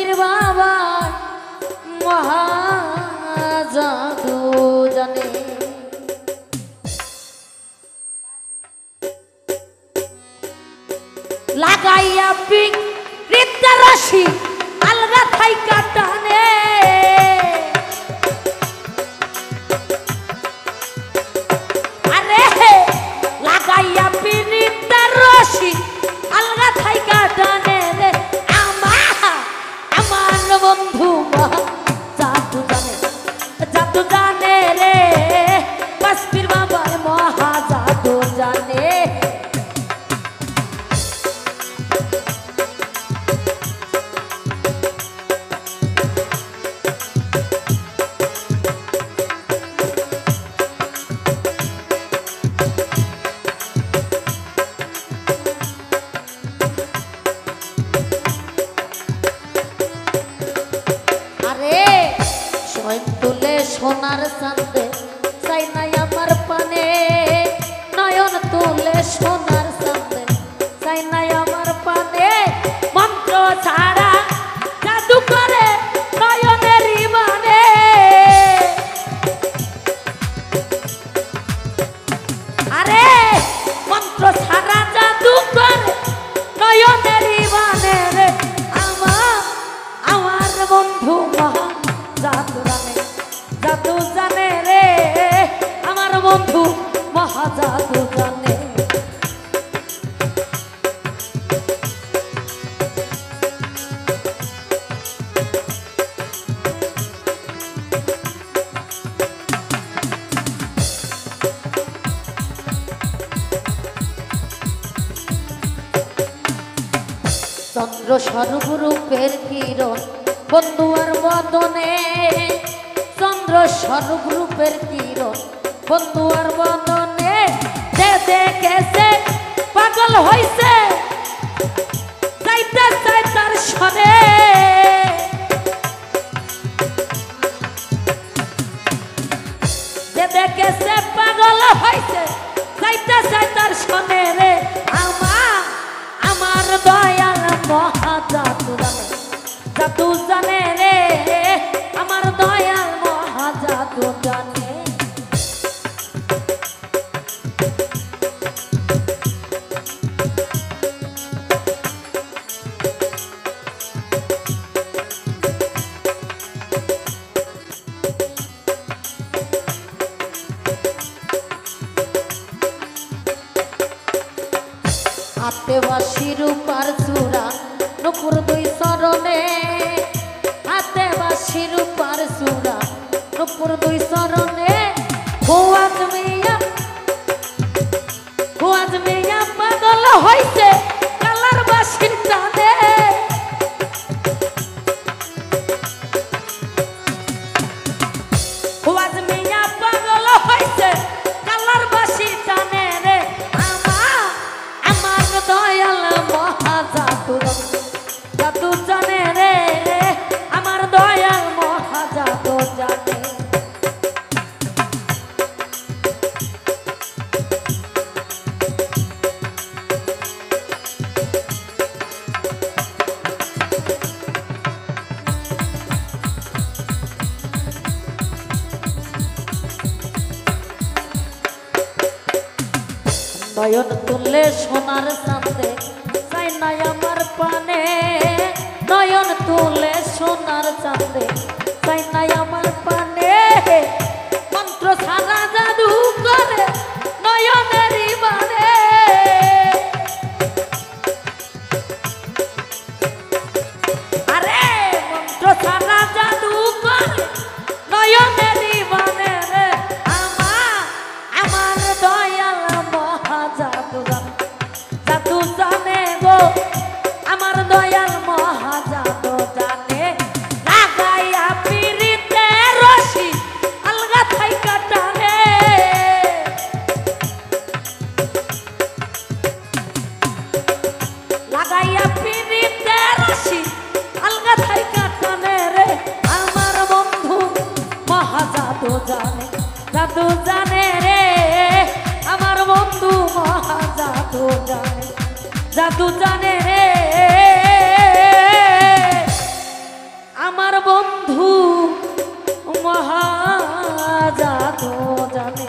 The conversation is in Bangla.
পীর বাবা মহা জাদু জানে। লাগাইয়া পিক রিত্তা রাশি আলগা থাইকা টানে। আরে লাগাইয়া পিক রিত্তা রাশি আলগা থাইকা টানে রে। আমার বন্ধু জাদু জানে, জাদু জানে রে। বাসপীর বাবার মহা জাদু জানে। তুলে সোনার চাঁদে চাই নাই আমার পানে। নয়ন তুলে সোনার চাঁদে চাই নাই আমার পানে। মন্ত্র ছাড়া জাদু করে নয়নের মানে। আরে মন্ত্র ছাড়া জাদু করে নয়নের মানে রে। আমার বন্ধু মহা জাদু জানে, জাদু জানে রে। আমার বন্ধু মহা জাদু জানে। চন্দ্র স্বরূপ রূপের কিরণ বন্ধু আর বদনে। চন্দ্র স্বরূপ রূপের কিরণ বন্ধু আর বদনে। যে দেখেছে পাগল হইছে যাইতে চাই তার সনে। যে দেখেছে পাগল হইছে যাইতে চাই তার সনে রে। আমার দয়াল মহা জাদু জানে, জাদু জানে রে। আমার দয়াল মহা জাদু জানে। হাতে বাঁশি রূপার চূড়া নুপুর দুই চরণে। হাতে বাঁশি রূপার চূড়া নুপুর দুই চরণে। খুয়াজ মিয়া পাগল হইছে কালার বাঁশির টানে। খুয়াজ মিয়া পাগল হইছে কালার বাঁশির টানে রে। আমার দয়াল মহা জাদু জাদু জানে রে। আমার দয়াল মহা জাদু জানে। নয়ন তুলে সোনার চাঁদে চাই নাই আমার পানে। নয়ন তুলে সোনার চাঁদে চাই নাই আমার পানে। মন্ত্র ছাড়া জাদু করে নয়নেরই মানে। আরে মন্ত্র ছাড়া জাদু করে নয়নেরই মানে রে। আমার দয়াল মহা জাদু জানে, জাদু জানে গো। আমার দয়াল মহা জাদু জানে। লাগাইয়া পিরিতে রশি আলগা থাইকা টানে। লাগাইয়া পিরিতে রশি আলগা থাইকা টানে রে। আমার বন্ধু মহা জাদু জানে, জাদু জানে রে। আমার বন্ধু মহা জাদু জানে, জাদু জানে রে। বন্ধু মহাজাদু জানে।